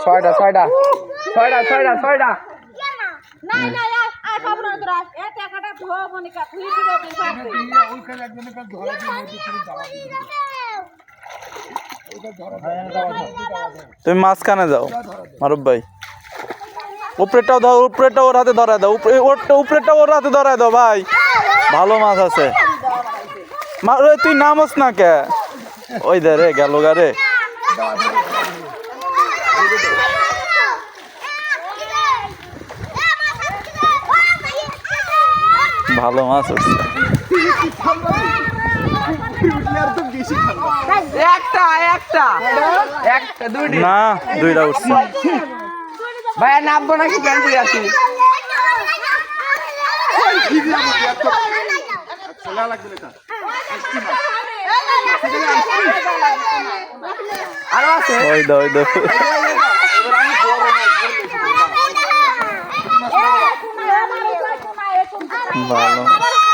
ছয়টা ছয়টা ছয়টা ছয়টা ছয়টা তুমি মাঝখানে যাও মারুফ ভাই উপরেরটাও দাও উপরেরটা ওর হাতে ধরায় দাও উপরেরটা ওর হাতে ধরায় দাও ভাই ভালো মাছ আছে তুই নামস না কে ওই দে রে গেল গা রে ভালো মাছ আছে একটা একটা একটা দুইটা না দুইটা উঠছে ভাইয়া নামবো নাকি প্যান্ট পরে আসি আরো আছে ওই দাও ওই দাও ভালো